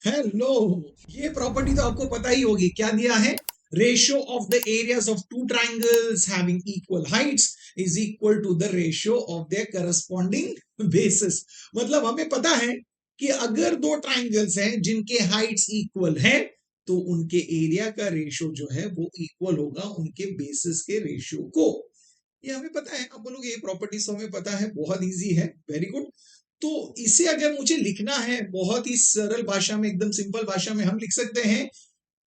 Hello, ये property तो आपको पता ही होगी। क्या दिया है? Ratio of the areas of two triangles having equal heights is equal to the ratio of their corresponding bases. मतलब हमें पता है कि अगर दो ट्राइंगल्स हैं जिनके हाइट्स इक्वल है तो उनके एरिया का रेशियो जो है वो इक्वल होगा उनके बेसिस के रेशियो को। ये हमें पता है। आप बोलोगे ये प्रॉपर्टीज हमें पता है, बहुत इजी है। Very good. तो इसे अगर मुझे लिखना है बहुत ही सरल भाषा में, एकदम सिंपल भाषा में, हम लिख सकते हैं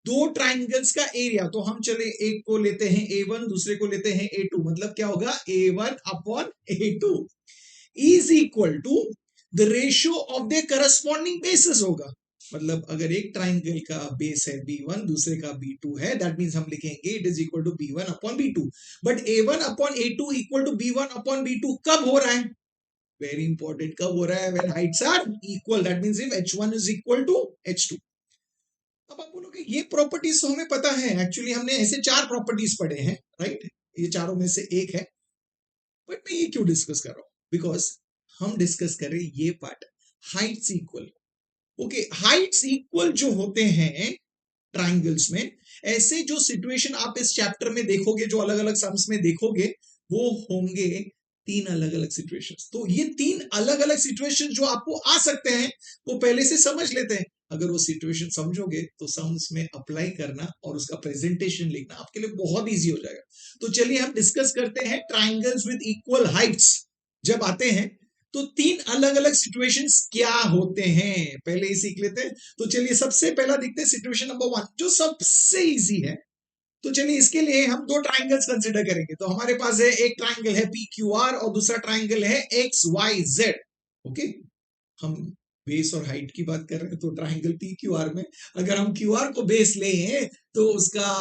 दो ट्राइंगल्स का एरिया। तो हम चले एक को लेते हैं A1, दूसरे को लेते हैं A2। मतलब क्या होगा? A1 upon A2 is equal to the ratio of the corresponding bases होगा। मतलब अगर एक ट्राइंगल का बेस है B1, दूसरे का B2 है, दैट मींस हम लिखेंगे it is equal to B1 upon B2। But A1 upon A2 equal to B1 upon B2 कब हो रहा है? वेरी इंपॉर्टेंट, कब हो रहा है? When heights are equal, that means if H1 is equal to H2। अब आप बोलोगे ये प्रॉपर्टीज तो हमें पता है, एक्चुअली हमने ऐसे चार प्रॉपर्टीज पढ़े हैं, राइट? ये चारों में से एक है। बट मैं ये क्यों डिस्कस कर रहा हूं? बिकॉज हम डिस्कस कर रहे हैं ये part, Heights equal. Okay, Heights equal जो होते हैं ट्राइंगल्स में, ऐसे जो सिचुएशन आप इस चैप्टर में देखोगे, जो अलग अलग सम्स में देखोगे, वो होंगे तीन अलग अलग सिचुएशंस। तो ये तीन अलग अलग सिचुएशन जो आपको आ सकते हैं वो पहले से समझ लेते हैं। अगर वो सिचुएशन समझोगे तो सम्स में अप्लाई करना और उसका प्रेजेंटेशन लिखना आपके लिए बहुत इजी हो जाएगा। तो चलिए हम डिस्कस करते हैं ट्राइंगल्स विद इक्वल हाइट्स जब आते हैं तो तीन अलग अलग सिचुएशंस क्या होते हैं, पहले ही सीख लेते हैं। तो चलिए सबसे पहला देखते हैं सिचुएशन नंबर 1, जो सबसे इजी है। तो चलिए इसके लिए हम दो ट्राइंगल्स कंसिडर करेंगे। तो हमारे पास है एक ट्राइंगल है PQR और दूसरा ट्राइंगल है XYZ। ओके, हम बेस और हाइट की बात कर रहे हैं। तो ट्राइंगल PQR में अगर हम QR को बेस लें तो उसका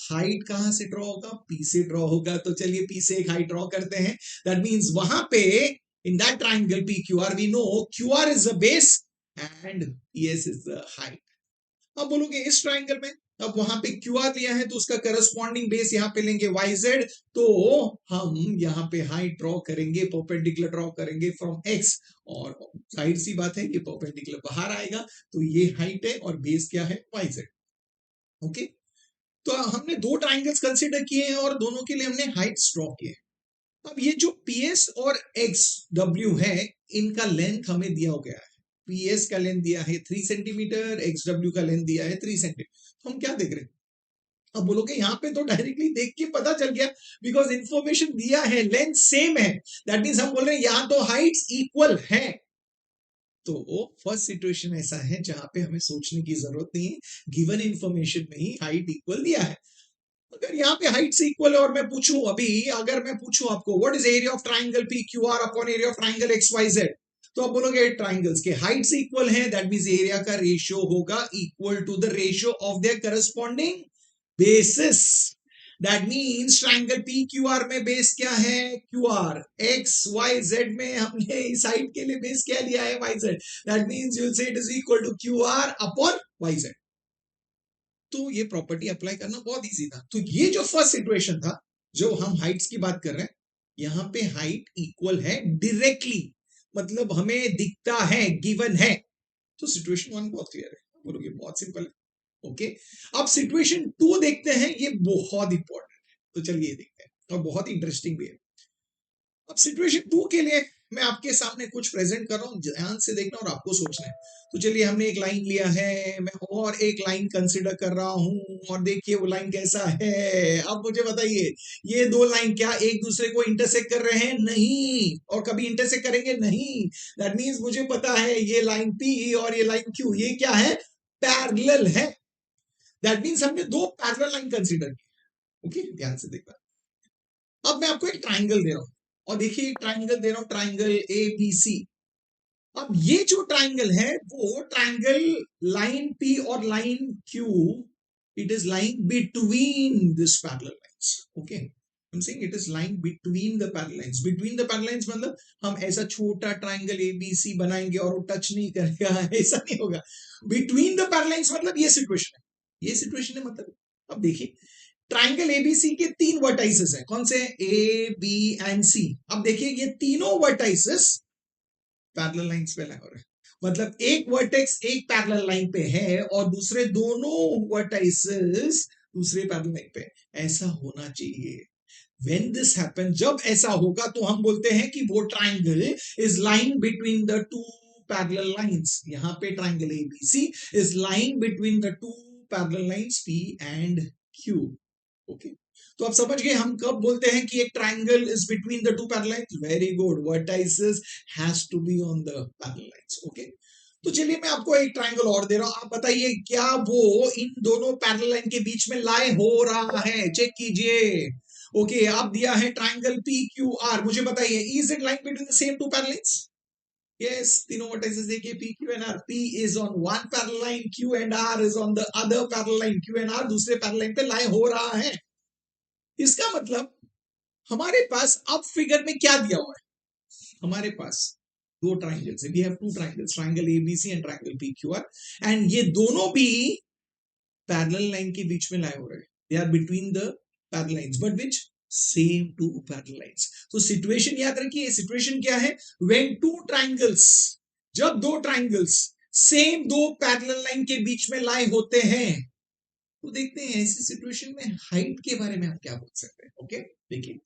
हाइट कहां से ड्रॉ होगा? P से ड्रॉ होगा। तो चलिए P से एक हाइट ड्रॉ करते हैं। दैट मींस वहां पे in that triangle PQR we know QR is the base and PS is the height. अब बोलोगे इस ट्राइंगल में, अब वहां पे QR लिया है तो उसका करस्पॉन्डिंग बेस यहां पे लेंगे YZ। तो हम यहां पे हाइट ड्रॉ करेंगे, परपेंडिकुलर ड्रॉ करेंगे फ्रॉम X। और जाहिर सी बात है ये परपेंडिकुलर बाहर आएगा, तो ये हाइट है और बेस क्या है? YZ। ओके, तो हमने दो ट्राइंगल्स कंसिडर किए हैं और दोनों के लिए हमने हाइट्स ड्रॉ किए। अब ये जो PS और XW है, इनका लेंथ हमें दिया हो गया है। PS का लेंथ दिया है 3 सेंटीमीटर, XW का लेंथ दिया है 3 सेंटीमीटर। हम क्या देख रहे हैं? अब बोलोगे यहाँ पे तो डायरेक्टली देख के पता चल गया, बिकॉज इंफॉर्मेशन दिया है, लेंथ सेम है। दैट मींस हम बोल रहे हैं यहाँ तो हाइट्स इक्वल है। तो फर्स्ट सिचुएशन ऐसा है जहां पे हमें सोचने की जरूरत नहीं है, गिवन इंफॉर्मेशन में ही हाइट इक्वल दिया है। अगर यहाँ पे हाइट से इक्वल है और मैं पूछूं, अभी अगर मैं पूछूं आपको what is area of triangle PQR upon area of triangle XYZ, तो आप बोलोगे ट्राइंगल्स के हाइट से इक्वल है, दैट मींस एरिया का रेशियो होगा equal to the ratio of their corresponding bases. That means triangle PQR में बेस क्या है? QR। XYZ में हमने इस हाइट के लिए बेस क्या लिया है? YZ। That means you will say it is equal to QR upon YZ। तो ये प्रॉपर्टी अप्लाई करना बहुत इजी था। तो ये जो फर्स्ट सिचुएशन था, जो हम हाइट्स की बात कर रहे हैं, यहां पे हाइट इक्वल है डायरेक्टली, मतलब हमें दिखता है, गिवन है। तो सिचुएशन 1 बहुत क्लियर है, बोलोगे बहुत सिंपल है। ओके, अब सिचुएशन 2 देखते हैं, ये बहुत इंपॉर्टेंट है। तो चलिए देखते हैं और बहुत इंटरेस्टिंग भी है। अब सिचुएशन 2 के लिए मैं आपके सामने कुछ प्रेजेंट कर रहा हूं, ध्यान से देखना और आपको सोचना है। तो चलिए हमने एक लाइन लिया है, मैं और एक लाइन कंसिडर कर रहा हूं और देखिए वो लाइन कैसा है। अब मुझे बताइए, ये दो लाइन क्या एक दूसरे को इंटरसेक्ट कर रहे हैं? नहीं। और कभी इंटरसेक्ट करेंगे? नहीं। दैट मींस मुझे पता है ये लाइन P और ये लाइन Q, ये क्या है? पैरेलल है। दैट मींस हमने दो पैरेलल लाइन कंसिडर की। ओके, ध्यान से देखना। अब मैं आपको एक ट्राइंगल दे रहा हूं और देखिए ट्राइंगल दे रहा हूं, ट्राइंगल ABC। अब ये जो ट्राइंगल है वो ट्राइंगल लाइन P और line Q, it is lying between this parallel lines. Okay, I'm saying it is lying between the parallel lines. Between the parallel lines मतलब हम ऐसा छोटा ट्राइंगल ABC बनाएंगे और वो टच नहीं करेगा, ऐसा नहीं होगा। Between the parallel lines मतलब ये सिचुएशन है, ये सिचुएशन है। मतलब अब देखिए ट्राइंगल ABC के तीन वर्टाइसेस हैं, कौन से? A, B and C। अब देखिए ये तीनों वर्टाइसेस पैरेलल लाइंस पे लगे हो रहे हैं मतलब एक वर्टेक्स एक पैरेलल लाइन पे है और दूसरे दोनों वर्टाइसेस दूसरे पैरेलल लाइन पे, ऐसा होना चाहिए। When this happens, जब ऐसा होगा तो हम बोलते हैं कि वो triangle is lying between the two parallel lines. यहाँ पे triangle ABC is lying between the two parallel lines P and Q. Okay, तो आप समझ गए हम कब बोलते हैं कि एक triangle is between the two parallel lines. Very good, vertices has to be on the parallel lines. Okay, तो चलिए मैं आपको एक ट्राइंगल और दे रहा हूं, आप बताइए क्या वो इन दोनों पैरेलल लाइन के बीच में लाई हो रहा है, चेक कीजिए। ओके, आप दिया है ट्राइंगल पी क्यू आर, मुझे बताइए is it line between the same two parallel lines? Yes, तीनों वर्टाइसेस देखिए P Q and R, P is on one parallel line, Q and R is on the other parallel line, Q and R दूसरे parallel line पे lie हो रहा है। इसका मतलब हमारे पास अब फिगर में क्या दिया हुआ है, हमारे पास दो ट्राइंगल्स है, we have two triangles, triangle ABC and triangle PQR, and ये दोनों भी पैरेलल लाइन के बीच में लाए हो रहे हैं, they are between the parallel lines but which same two parallel lines. तो सिचुएशन याद रखिए, सिचुएशन क्या है, व्हेन टू ट्राइंगल्स, जब दो ट्राइंगल्स सेम दो पैरेलल लाइन के बीच में लाए होते हैं, तो देखते हैं ऐसी सिचुएशन में हाइट के बारे में हम क्या बोल सकते हैं। ओके, देखिए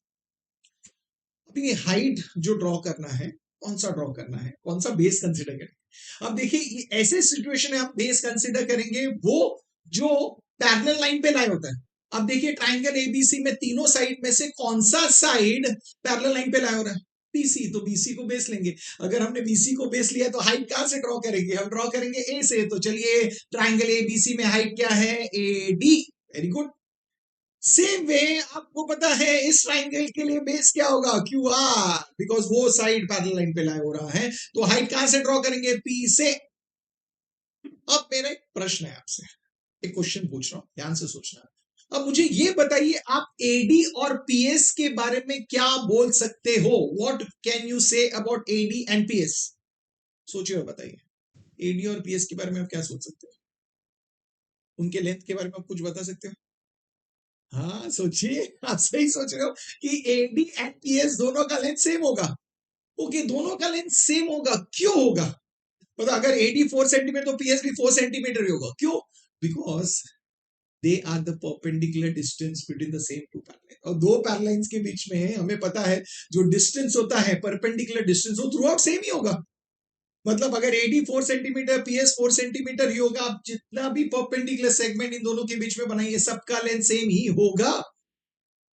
अभी हाइट जो ड्रॉ करना है, कौन सा ड्रॉ करना है, कौन सा बेस कंसिडर करेंगे। अब देखिए ऐसे सिचुएशन में हम बेस कंसिडर करेंगे वो जो पैरेलल लाइन पे लाई होता है। अब देखिए ट्राइंगल एबीसी में तीनों साइड में से कौन सा साइड पैरेलल लाइन पे लाई हो रहा है, बीसी, तो बीसी को बेस लेंगे। अगर हमने बीसी को बेस लिया तो हाइट कहां से ड्रॉ करेंगे, हम ड्रॉ करेंगे ए से। तो चलिए ट्राइंगल एबीसी में हाइट क्या है, A D, very good. Same way आपको पता है इस ट्राइंगल के लिए बेस क्या होगा, क्यू आर, बिकॉज वो साइड पैरेलल लाइन पे लाई हो रहा है, तो हाइट कहां से ड्रॉ करेंगे, पी से। अब मेरा एक प्रश्न है आपसे, एक क्वेश्चन पूछ रहा हूं, ध्यान से सोचना। अब मुझे ये बताइए आप एडी और पीएस के बारे में क्या बोल सकते हो, what can you say about AD and PS, सोचिए और बताइए। एडी और पीएस के बारे में आप क्या सोच सकते हो, उनके लेंथ के बारे में आप कुछ बता सकते हो? हाँ सोचिए, आप सही सोच रहे हो कि एडी एंड पीएस दोनों का लेंथ सेम होगा। ओके, दोनों का लेंथ सेम होगा, क्यों होगा पता, अगर एडी 4 सेंटीमीटर तो पीएस भी 4 सेंटीमीटर ही होगा, क्यों, because they are the perpendicular distance between the same two parallel, और दो पैरेलल्स के बीच में हमें पता है जो डिस्टेंस होता है परपेंडिकुलर डिस्टेंस वो थ्रू आउट सेम ही होगा। मतलब अगर एडी 4 सेंटीमीटर पीएस 4 सेंटीमीटर ही होगा, आप जितना भी परपेंडिकुलर सेगमेंट इन दोनों के बीच में बनाइए सबका लेंथ सेम ही होगा।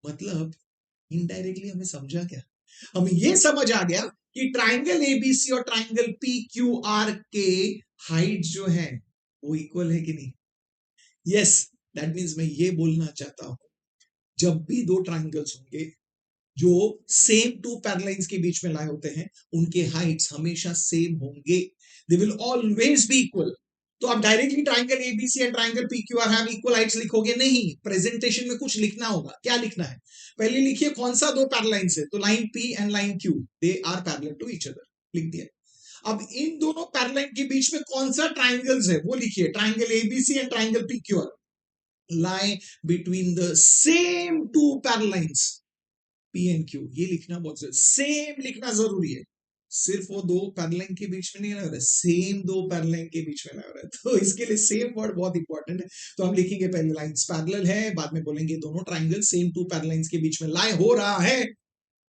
मतलब इनडायरेक्टली हमें समझा क्या, हमें ये समझ आ गया कि ट्राइंगल एबीसी और ट्राइंगल पी क्यू आर के हाइट जो है वो इक्वल है कि नहीं। यस, दैट मीन्स मैं ये बोलना चाहता हूं जब भी दो ट्राइंगल्स होंगे जो सेम टू पैरेलल्स के बीच में लाए होते हैं उनके हाइट्स हमेशा सेम होंगे, they will always be equal. तो आप directly triangle ABC and triangle PQR have equal Heights लिखोगे नहीं, प्रेजेंटेशन में कुछ लिखना होगा। क्या लिखना है, पहले लिखिए कौन सा दो पैरेलल्स है, तो line P and line Q they are parallel to each other, लिख दिया। अब इन दोनों पैरेलल के बीच में कौन सा ट्राइंगल्स है वो लिखिए, triangle ABC and triangle PQR lie between the same two parallel lines P and Q, ये लिखना बहुत जरूरी, सेम लिखना जरूरी है, सिर्फ वो दो पैरेलल के बीच में नहीं लग रहा है, सेम दो पैरेलल के बीच में लग रहा है, तो इसके लिए सेम वर्ड बहुत इंपॉर्टेंट है। तो हम लिखेंगे पहले लाइंस पैरेलल है, बाद में बोलेंगे दोनों ट्राइंगल सेम टू पैरेलल्स के बीच में लाई हो रहा है।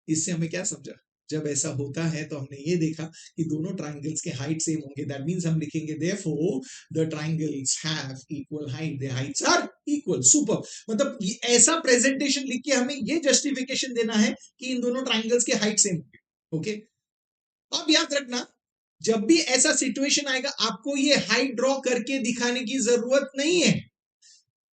इससे हमें क्या समझा, जब ऐसा होता है तो हमने ये देखा कि दोनों ट्राइंगल्स के हाइट सेम होंगे, दैट मींस हम लिखेंगे therefore the triangles have equal height, their heights are equal. Super, मतलब ऐसा प्रेजेंटेशन लिख के हमें ये जस्टिफिकेशन देना है कि इन दोनों ट्राइंगल्स के हाइट सेम होंगे। ओके, अब याद रखना जब भी ऐसा सिचुएशन आएगा आपको ये हाइट ड्रॉ करके दिखाने की जरूरत नहीं है,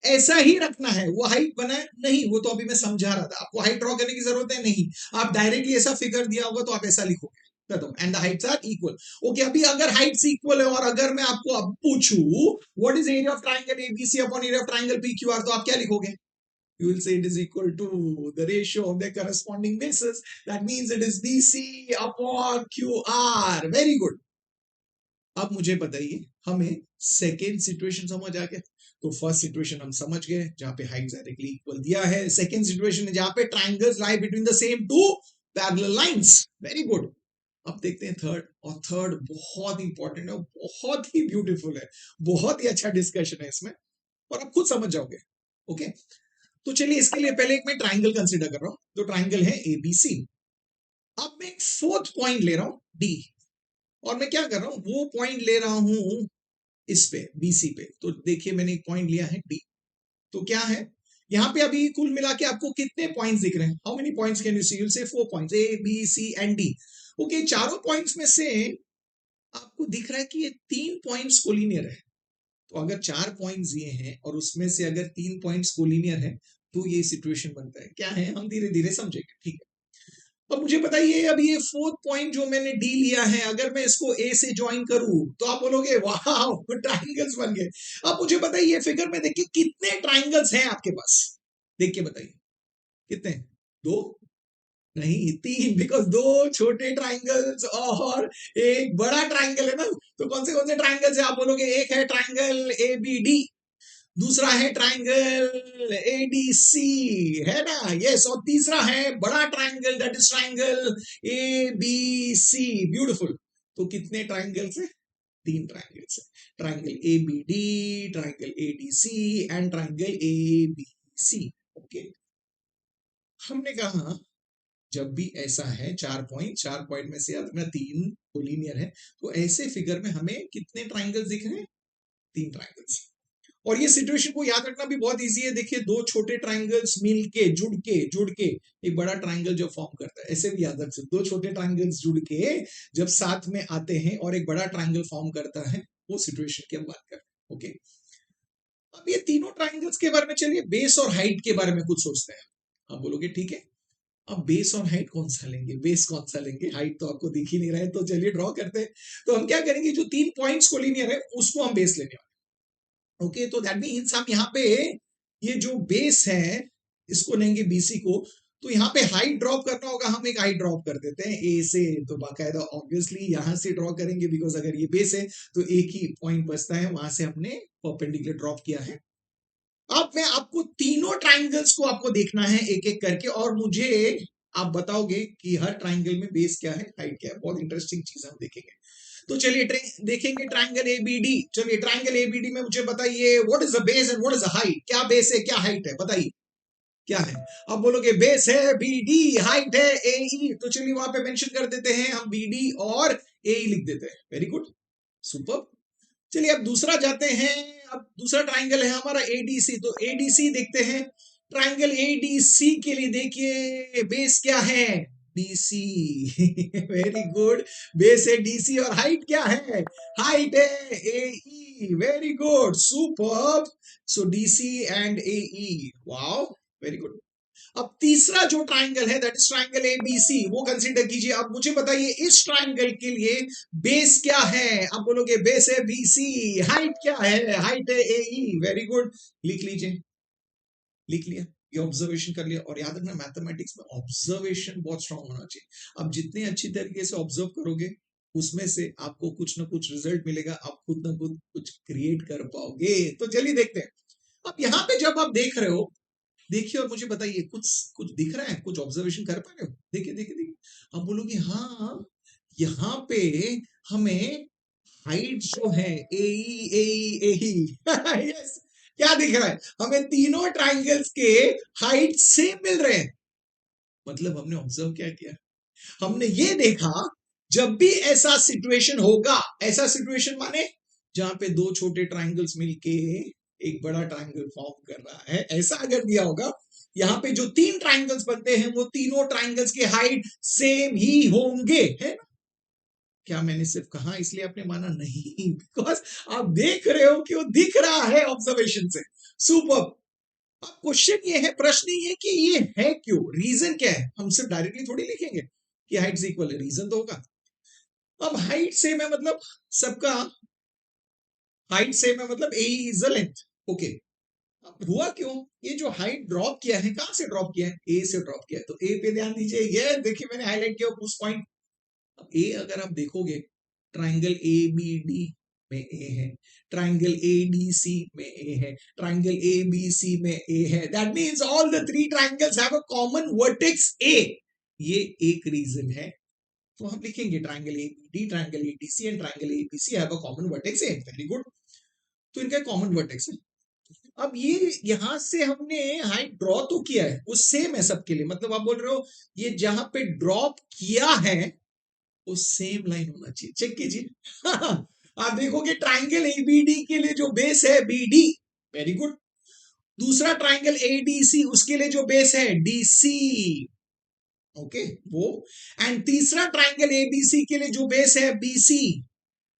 ऐसा ही रखना है, वो हाइट बना नहीं, वो तो अभी मैं समझा रहा था, आपको हाइट ड्रॉ करने की जरूरत है नहीं, आप डायरेक्टली ऐसा फिगर दिया होगा तो आप ऐसा लिखोगे and the heights are equal. Okay, अभी अगर हाइट्स इक्वल है और अगर मैं आपको अब पूछूं what is area of triangle ABC upon area of triangle PQR, तो आप क्या लिखोगे, you will say it is equal to the ratio of their corresponding bases, that means it is BC upon QR, very good। अब मुझे बताइए हमें second situation समझ आ गया, तो फर्स्ट सिचुएशन हम समझ गए जहां पे हाइट डायरेक्टली इक्वल दिया है, सेकेंड सिचुएशन है जहां पे triangles lie between the same two parallel lines, very good. अब देखते हैं थर्ड, और थर्ड बहुत इंपॉर्टेंट है, बहुत ही ब्यूटीफुल है, बहुत ही अच्छा डिस्कशन है इसमें, और आप खुद समझ जाओगे। ओके, तो चलिए इसके लिए पहले एक मैं ट्राइंगल कंसीडर कर रहा हूं। तो ट्राइंगल है एबीसी। अब मैं एक फोर्थ पॉइंट ले रहा हूं डी, और मैं क्या कर रहा हूं, वो पॉइंट ले रहा हूं इस पे बीसी पे। तो देखिए मैंने एक पॉइंट लिया है डी। तो क्या है यहाँ पे अभी कुल मिला के आपको कितने पॉइंट्स दिख रहे हैं? How many points can you see? You say 4 points, A B C and D. Okay, चारों पॉइंट्स में से आपको दिख रहा है कि ये 3 पॉइंट्स कोलिनियर है। तो अगर 4 पॉइंट्स ये हैं और उसमें से अगर 3 पॉइंट्स कोलिनियर है, तो ये सिचुएशन बनता है। क्या है, हम धीरे धीरे समझेंगे, ठीक है। अब मुझे बताइए, अभी ये फोर्थ पॉइंट जो मैंने डी लिया है, अगर मैं इसको ए से ज्वाइन करूं तो आप बोलोगे वाह ट्राइंगल्स बन गए। अब मुझे बताइए फिगर में देखिए कितने ट्राइंगल्स हैं आपके पास, देख के बताइए कितने? दो? नहीं, तीन, बिकॉज दो छोटे ट्राइंगल्स और एक बड़ा ट्राइंगल है ना। तो कौन से ट्राइंगल्स है आप बोलोगे? एक है ट्राइंगल ए बी डी, दूसरा है ट्राइंगल एडीसी, है ना? यस, और तीसरा है बड़ा triangle, that is triangle A B C. Beautiful. तो कितने ट्राइंगल्स है? तीन ट्राइंगल्स है, triangle A B D, triangle A D C and triangle A B C. Okay, हमने कहा जब भी ऐसा है, 4 पॉइंट में से अगर 3 कोलिनियर है, तो ऐसे फिगर में हमें कितने ट्राइंगल्स दिख रहे हैं? 3 ट्राइंगल्स। और ये सिचुएशन को याद रखना भी बहुत इजी है। देखिए, दो छोटे ट्राइंगल्स मिलके जुड़ के एक बड़ा ट्राइंगल जो फॉर्म करता है, ऐसे भी याद रख सकते। दो छोटे ट्राइंगल्स जुड़ के जब साथ में आते हैं और एक बड़ा ट्राइंगल फॉर्म करता है, वो सिचुएशन की हम बात करते हैं। ओके, अब ये तीनों ट्राइंगल्स के बारे में चलिए बेस और हाइट के बारे में कुछ सोचते हैं। आप बोलोगे ठीक है, अब बेस और हाइट कौन सा लेंगे? बेस कौन सा लेंगे? हाइट तो आपको दिख ही नहीं रहा है, तो चलिए ड्रॉ करते हैं। तो हम क्या करेंगे, जो 3 पॉइंट्स कोलिनियर है उसको हम बेस लेने वाले। ओके, तो दैट मींस हम यहाँ पे ये जो बेस है इसको लेंगे बीसी को। तो यहाँ पे हाइट ड्रॉप करना होगा, हम एक हाइट ड्रॉप कर देते हैं ए से। तो बाकायदा ऑब्वियसली यहां से ड्रॉ करेंगे, बिकॉज अगर ये बेस है तो एक ही पॉइंट बचता है, वहां से हमने परपेंडिकुलर ड्रॉप किया है। अब मैं आपको तीनों ट्राइंगल्स को आपको देखना है एक एक करके, और मुझे आप बताओगे कि हर ट्राइंगल में बेस क्या है, हाइट क्या है। बहुत इंटरेस्टिंग चीज हम देखेंगे। तो चलिए देखेंगे ट्राइंगल एबीडी। चलिए ट्राइंगल एबीडी में मुझे बताइए what is the base and what is the height. क्या बेस है, क्या हाइट है, बताइए क्या है। अब बोलोगे बेस है बीडी, हाइट है एई। तो चलिए वहां पे मेंशन कर देते हैं हम, बीडी और एई लिख देते हैं। Very good, super. चलिए अब दूसरा जाते हैं। अब दूसरा ट्राइंगल है हमारा एडीसी। तो एडीसी देखते हैं। ट्राइंगल एडीसी के लिए देखिए बेस क्या है, डीसी। वेरी गुड, बेस है डीसी और हाइट क्या है? हाइट है AE. Very good, super. So DC and AE, wow, very good. अब तीसरा जो ट्राइंगल है दैट इज ट्राइंगल एबीसी, वो कंसीडर कीजिए। अब मुझे बताइए इस ट्राइंगल के लिए बेस क्या है? आप बोलोगे बेस है बीसी, हाइट क्या है? हाइट है एई। वेरी गुड, लिख लीजिए, लिख लिया, ये ऑब्जर्वेशन कर लिया। और याद रखना मैथमेटिक्स में ऑब्जर्वेशन बहुत स्ट्रांग होना चाहिए। अब जितने अच्छी तरीके से ऑब्जर्व करोगे उसमें से आपको कुछ ना कुछ रिजल्ट मिलेगा, आप खुद ना खुद कुछ क्रिएट कर पाओगे। तो चलिए देखते हैं। अब यहाँ पे जब आप देख रहे हो, देखिए और मुझे बताइए कुछ कुछ दिख रहा है, कुछ ऑब्जर्वेशन कर पा रहे हो? देखिए देखिए देखिए, आप बोलोगे हाँ, यहाँ पे हमें हाइट जो है एई एई एई यस, क्या दिख रहा है? हमें तीनों ट्राइंगल्स के हाइट सेम मिल रहे हैं। मतलब हमने ऑब्जर्व क्या किया? हमने ये देखा जब भी ऐसा सिचुएशन होगा, ऐसा सिचुएशन माने जहां पे दो छोटे ट्राइंगल्स मिलके एक बड़ा ट्राइंगल फॉर्म कर रहा है, ऐसा अगर दिया होगा, यहाँ पे जो 3 ट्राइंगल्स बनते हैं वो तीनों ट्राइंगल्स के हाइट सेम ही होंगे, है ना? क्या मैंने सिर्फ कहा इसलिए आपने माना? नहीं, बिकॉज आप देख रहे हो कि वो दिख रहा है ऑब्जर्वेशन से। सुपर। अब क्वेश्चन ये है, प्रश्न ये है कि ये है क्यों, रीजन क्या है? हम सिर्फ डायरेक्टली थोड़ी लिखेंगे कि हाइट इक्वल है, रीजन तो होगा। अब हाइट सेम है मतलब सबका हाइट सेम है, मतलब ए इज द लेंथ। ओके, अब हुआ क्यों? ये जो हाइट ड्रॉप किया है, कहां से ड्रॉप किया है? ए से ड्रॉप किया है। तो ए पे ध्यान दीजिए, ये देखिए मैंने हाईलाइट किया उस पॉइंट। अब ए अगर आप देखोगे, ट्राइंगल ए बी डी में ए है, ट्राइंगल ए डी सी में ए है, ट्राइंगल ए बी सी में ए है। That means all the 3 triangles have a common vertex ए। ये एक रीजन है। तो हम लिखेंगे triangle ABD, triangle ADC and triangle ABC have a common vertex A. Very good, तो इनका कॉमन वर्टेक्स है। अब ये यहां से हमने हाइट ड्रॉ तो किया है, वो सेम है सबके लिए, मतलब आप बोल रहे हो ये जहां पे ड्रॉप किया है वो सेम लाइन होना चाहिए। चेक कीजिए आप देखोगे ट्राइंगल एबीडी के लिए जो बेस है बीडी, वेरी गुड। दूसरा ट्राइंगल एडीसी, उसके लिए जो बेस है डीसी, ओके वो। एंड तीसरा ट्राइंगल एबीसी के लिए जो बेस है बीसी।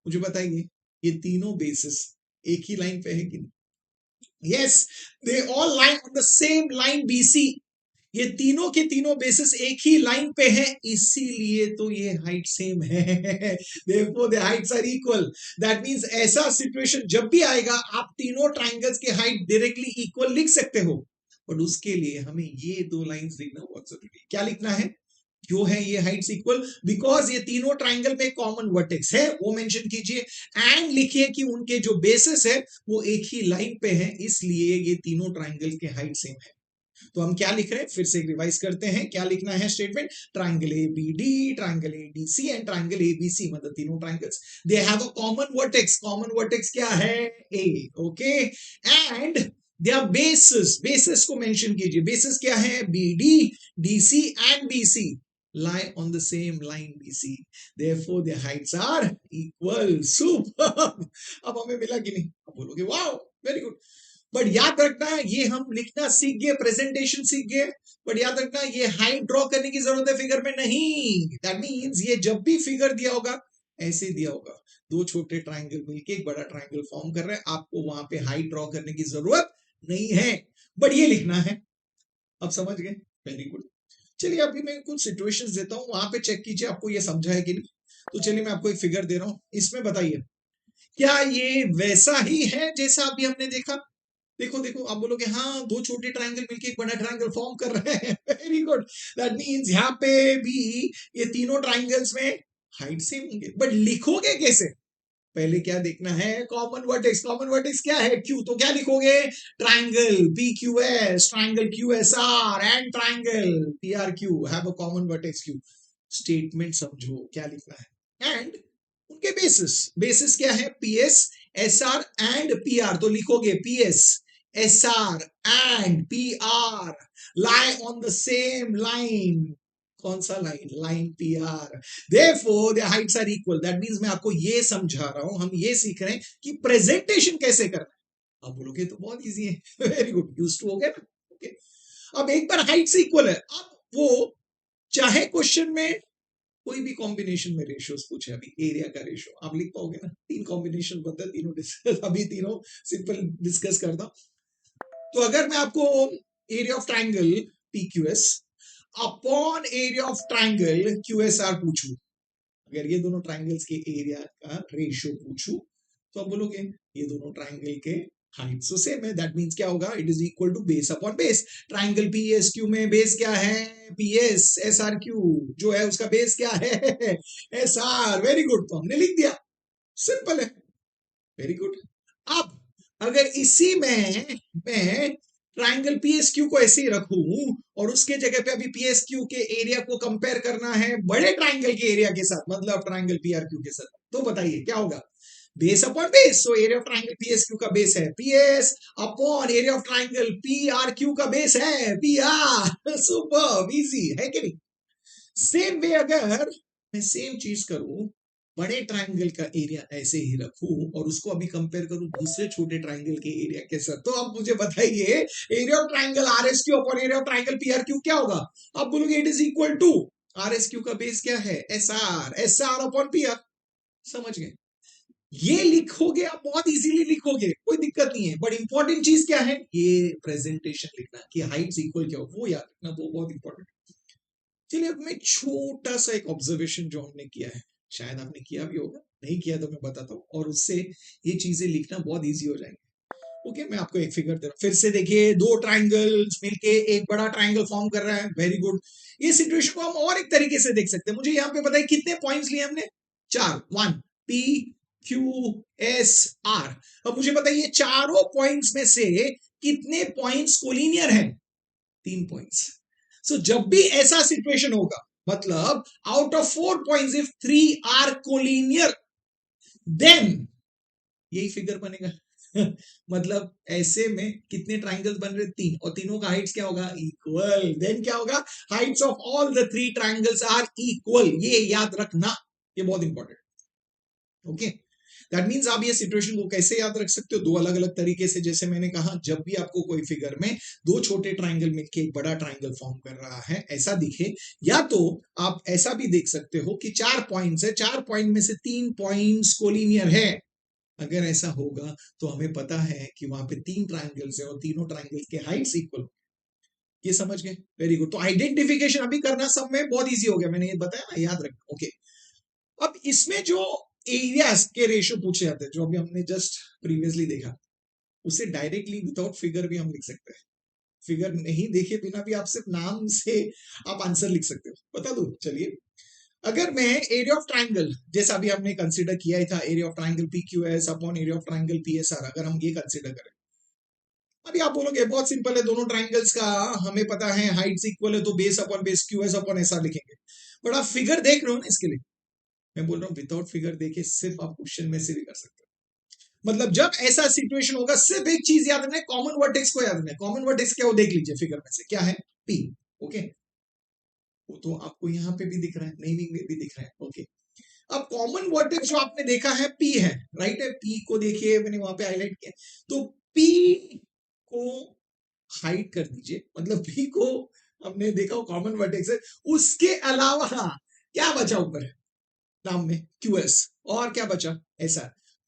मुझे बताइए ये तीनों बेसिस एक ही लाइन पे है कि नहीं? Yes, they all line on the same line BC. ये तीनों के तीनों बेसिस एक ही लाइन पे हैं, इसीलिए तो ये हाइट सेम है। therefore the heights are equal. that means ऐसा सिचुएशन जब भी आएगा आप तीनों ट्राइंगल्स के हाइट डायरेक्टली इक्वल लिख सकते हो, बट उसके लिए हमें ये दो लाइंस लिखना बहुत जरूरी है। क्या लिखना है? क्यों है ये हाइट्स इक्वल? बिकॉज ये तीनों ट्राइंगल में कॉमन वर्टेक्स है, वो मेंशन कीजिए। एंड लिखिए कि उनके जो बेसिस है वो एक ही लाइन पे है, इसलिए ये तीनों ट्राइंगल के हाइट सेम है। तो हम क्या लिख रहे हैं, फिर से रिवाइज करते हैं। क्या लिखना है statement? Triangle ABD, triangle ADC and triangle ABC, मतलब तीनों triangles they have a common vertex. Common vertex क्या है? A, okay. And their bases, bases को मेंशन कीजिए। बेसिस क्या है? BD, DC and BC lie on the same line BC, therefore their heights are equal. Superb. अब हमें मिला कि नहीं? अब बोलोगे वाओ वेरी गुड। बट याद रखना ये हम लिखना सीख गए, प्रेजेंटेशन सीख गए, बट याद रखना ये हाइट ड्रॉ करने की जरूरत है फिगर में नहीं। दैट मींस ये जब भी फिगर दिया होगा ऐसे दिया होगा, दो छोटे ट्राइंगल मिलके एक बड़ा ट्राइंगल फॉर्म कर रहे हैं, आपको वहां पे हाइट ड्रॉ करने की जरूरत नहीं है, बट ये लिखना है। अब समझ गए? Very good. चलिए अभी मैं कुछ सिचुएशंस देता हूं, वहां पे चेक कीजिए आपको ये समझा है कि नहीं। तो चलिए मैं आपको एक फिगर दे रहा हूं, इसमें बताइए क्या ये वैसा ही है जैसा अभी हमने देखा? देखो देखो, आप बोलोगे हाँ दो छोटे ट्रायंगल मिलके एक बड़ा ट्रायंगल फॉर्म कर रहे हैं। Very good. दैट मींस यहाँ पे भी ये तीनों ट्रायंगल्स में हाइट सेम होंगे, बट लिखोगे कैसे? पहले क्या देखना है? Common vertex. कॉमन वर्टेक्स क्या है? क्यू। तो क्या लिखोगे? Triangle P Q S, triangle Q S R and triangle P R Q have a common vertex Q. Statement समझो क्या लिखना है। एंड उनके बेसिस, बेसिस क्या है? P S, S are and P R. तो लिखोगे P S, S are and P R lie on the same line। कौन सा line? Line P R. Therefore their heights are equal. That means मैं आपको ये समझा रहा हूं, हम ये सीख रहे हैं कि प्रेजेंटेशन कैसे करना है। आप बोलोगे तो बहुत इजी है। वेरी गुड, यूज टू हो गया ना। ओके, अब एक बार हाइट्स इक्वल है, अब वो चाहे क्वेश्चन में कोई भी कॉम्बिनेशन में रेशियोज पूछे, अभी एरिया का रेशियो आप लिख पाओगे ना? तीन कॉम्बिनेशन बनता है, तीनों डिस्कस, अभी तीनों सिंपल डिस्कस करता हूं। तो अगर मैं आपको area of triangle P Q S upon area of triangle Q S R पूछूं, अगर ये दोनों ट्राइंगल्स के एरिया का रेशियो पूछूं, तो आप बोलोगे ये दोनों ट्राइंगल के हाइट तो सेम है। दैट मींस क्या होगा? It is equal to base upon base. Triangle P S Q में बेस क्या है? P S. S R Q जो है उसका बेस क्या है? S are. वेरी गुड, तो हमने लिख दिया, सिंपल है। Very good. अब अगर इसी में मैं ट्राइंगल पीएसक्यू को ऐसे ही रखूं और उसके जगह पे अभी पीएसक्यू के एरिया को कंपेयर करना है बड़े ट्राइंगल के एरिया के साथ, मतलब ट्राइंगल पीआरक्यू के साथ, तो बताइए क्या होगा? Base upon base. So area of triangle PSQ का बेस है PS upon area of triangle PRQ का बेस है पीआर। सुपर इजी है कि नहीं? सेम वे अगर मैं सेम चीज करूं, बड़े ट्राइंगल का एरिया ऐसे ही रखूं और उसको अभी कंपेयर करूं दूसरे छोटे ट्राइंगल के एरिया के साथ, तो आप मुझे बताइए area of triangle R S Q upon area of triangle P R Q क्या होगा? आप बोलोगे it is equal to R S Q का बेस क्या है? S R. S R upon P R. समझ गए? ये लिखोगे आप, बहुत इजीली लिखोगे, कोई दिक्कत नहीं है, बट इंपॉर्टेंट चीज क्या है? ये प्रेजेंटेशन लिखना कि हाइट्स इक्वल क्या हो, वो याद रखना, वो बहुत इंपॉर्टेंट। चलिए अब मैं छोटा सा एक ऑब्जर्वेशन जो हमने किया है, शायद आपने किया भी होगा, नहीं किया तो मैं बताता हूँ, और उससे ये चीजें लिखना बहुत इजी हो जाएंगे। ओके, मैं आपको एक फिगर दे रहा हूँ, फिर से देखिए, दो ट्राइंगल्स मिलके एक बड़ा ट्राइंगल फॉर्म कर रहा है। Very good. ये सिचुएशन को हम और एक तरीके से देख सकते हैं। मुझे यहाँ पे बताइए कितने पॉइंट्स लिए हमने? 4। 1 पी क्यू एस आर। अब मुझे बताइए चारों पॉइंट्स में से कितने पॉइंट्स कोलिनियर हैं? 3 पॉइंट्स। सो जब भी ऐसा सिचुएशन होगा, मतलब out of 4 points if 3 are collinear then यही फिगर बनेगा। मतलब ऐसे में कितने ट्राइंगल्स बन रहे? 3, और तीनों का हाइट्स क्या होगा? इक्वल। देन क्या होगा? Heights of all the 3 triangles are equal. ये याद रखना, ये बहुत इंपॉर्टेंट। ओके, दैट मीन्स आप ये सिचुएशन को कैसे याद रख सकते हो? दो अलग अलग तरीके से। जैसे मैंने कहा, जब भी आपको कोई फिगर में दो छोटे ट्राइंगल मिलके एक बड़ा ट्राइंगल फॉर्म कर रहा है ऐसा दिखे, या तो आप ऐसा भी देख सकते हो कि 4 पॉइंट्स है, 4 पॉइंट में से 3 पॉइंट्स कोलिनियर है। अगर ऐसा होगा तो हमें पता है कि वहां पे 3 ट्राइंगल्स है और तीनों ट्राइंगल्स के हाइट्स इक्वल। ये समझ गए? Very good. तो आइडेंटिफिकेशन अभी करना सब में बहुत इजी हो गया, मैंने ये बताया ना, याद रख। ओके, अब इसमें जो एरियाज के रेशियो पूछे जाते हैं, जो अभी हमने जस्ट प्रीवियसली देखा, उसे डायरेक्टली विदाउट फिगर भी हम लिख सकते हैं। फिगर नहीं देखे बिना भी आप सिर्फ नाम से आप आंसर लिख सकते हो। बता दो, चलिए। अगर मैं एरिया ऑफ ट्राइंगल, जैसा अभी हमने कंसीडर किया ही था, area of triangle P Q S upon area of triangle P S R, अगर हम ये कंसीडर करें, अभी आप बोलोगे बहुत सिंपल है, दोनों ट्राइंगल्स का हमें पता है हाइट्स इक्वल है, तो base upon base Q S upon S R लिखेंगे। बट आप फिगर देख रहे हो ना, इसके लिए मैं बोल रहा हूँ विदाउट फिगर देखे सिर्फ आप क्वेश्चन में से भी कर सकते हो। मतलब जब ऐसा सिचुएशन होगा, सिर्फ एक चीज याद रखना है, कॉमन वर्टेक्स को याद रखना है। कॉमन वर्टेक्स क्या, वो देख लीजिए फिगर में से, क्या है? पी। ओके, वो तो आपको यहाँ पे भी दिख रहा है, नेमिंग में भी दिख रहा है। ओके, अब कॉमन वर्टेक्स जो आपने देखा है पी है, राइट है? पी को देखिए, मैंने वहां पे हाईलाइट किया, तो पी को हाइड कर दीजिए, मतलब पी को हमने देखा कॉमन वर्टेक्स है। उसके अलावा क्या बचा ऊपर नाम में? क्यूएस। और क्या बचा? ऐसा,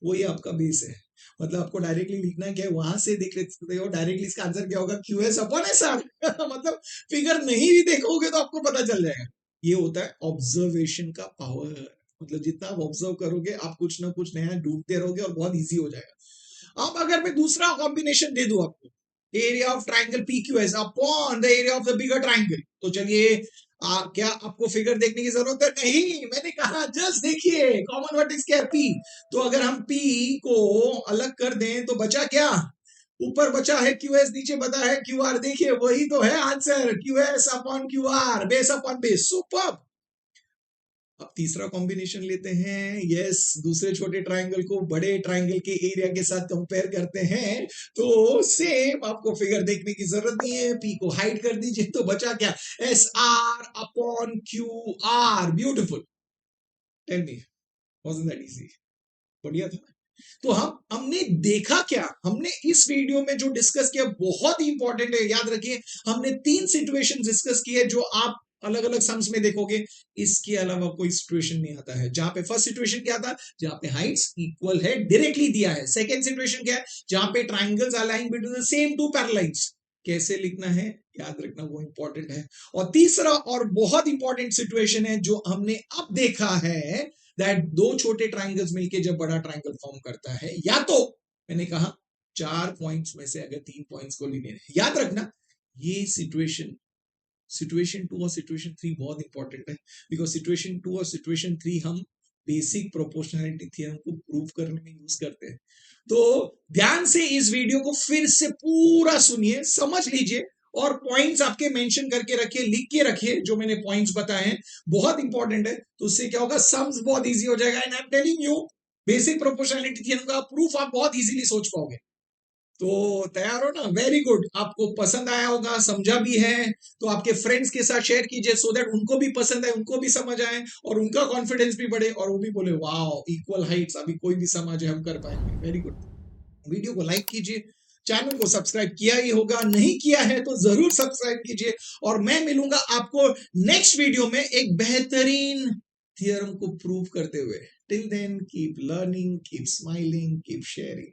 वो ये आपका बेस है। मतलब आपको डायरेक्टली लिखना क्या है, वहां से देख सकते हो डायरेक्टली, इसका आंसर क्या होगा? QS upon SR. मतलब फिगर नहीं भी देखोगे तो आपको पता चल जाएगा। ये होता है ऑब्जर्वेशन का पावर। मतलब जितना आप ऑब्जर्व करोगे, आप कुछ ना कुछ नया ढूंढते रहोगे और बहुत इजी हो जाएगा। अब अगर मैं दूसरा कॉम्बिनेशन दे दूं आपको, area of triangle P Q S upon the area of the bigger triangle, तो चलिए, क्या आपको फिगर देखने की जरूरत है? नहीं, मैंने कहा जस्ट देखिए कॉमन वर्टेक्स क्या है? पी। तो अगर हम पी को अलग कर दें तो बचा क्या? ऊपर बचा है क्यू एस, नीचे बता है क्यू आर। देखिए वही तो है answer, Q S upon Q are, base upon base. Super. अब तीसरा कॉम्बिनेशन लेते हैं। यस, दूसरे छोटे ट्राइंगल को बड़े ट्राइंगल के एरिया के साथ कंपेयर करते हैं, तो सेम आपको फिगर देखने की जरूरत नहीं है, पी को हाइड कर दीजिए, तो बचा क्या? S R upon Q R. Beautiful. Tell me, wasn't that easy? बढ़िया था। तो हमने देखा क्या? हमने इस वीडियो में जो डिस्कस किया बहुत ही इंपॉर्टेंट है, याद रखिए। हमने 3 सिचुएशन डिस्कस की है जो आप अलग अलग सम्स में देखोगे। इसके अलावा कोई सिचुएशन नहीं आता है। जहां पे फर्स्ट सिचुएशन क्या था? जहां पे हाइट्स इक्वल है, डायरेक्टली दिया है। सेकंड सिचुएशन क्या है? जहां पे triangles are lying between the same two parallels. कैसे लिखना है, याद रखना, वो इंपॉर्टेंट है। और तीसरा और बहुत इंपॉर्टेंट सिचुएशन है जो हमने अब देखा है, दैट दो छोटे ट्राइंगल्स मिलके जब बड़ा ट्राइंगल फॉर्म करता है, या तो मैंने कहा 4 पॉइंट्स में से अगर 3 पॉइंट्स को लीनियर है। याद रखना, ये सिचुएशन 2 और सिचुएशन 3 बहुत इंपॉर्टेंट है, बिकॉज सिचुएशन 2 और सिचुएशन 3 हम बेसिक प्रोपोर्शनैलिटी थ्योरम को प्रूव करने में यूज करते हैं। तो ध्यान से इस वीडियो को फिर से पूरा सुनिए, समझ लीजिए, और पॉइंट्स आपके मेंशन करके रखिए, लिख के रखिए जो मैंने पॉइंट्स बताए हैं, बहुत इंपॉर्टेंट है। तो उससे क्या होगा? सम्स बहुत इजी हो जाएगा। And I am telling you, basic proportionality theorem का प्रूफ आप बहुत इजीली सोच पाओगे। तो तैयार हो ना? Very good. आपको पसंद आया होगा, समझा भी है, तो आपके फ्रेंड्स के साथ शेयर कीजिए, सो दैट उनको भी पसंद आए, उनको भी समझ आए, और उनका कॉन्फिडेंस भी बढ़े, और वो भी बोले वाओ, इक्वल हाइट्स अभी कोई भी समझ है, हम कर पाएंगे। Very good. वीडियो को लाइक कीजिए, चैनल को सब्सक्राइब किया ही होगा, नहीं किया है तो जरूर सब्सक्राइब कीजिए, और मैं मिलूंगा आपको नेक्स्ट वीडियो में एक बेहतरीन थियरम को प्रूव करते हुए। Till then keep learning, keep smiling, keep sharing.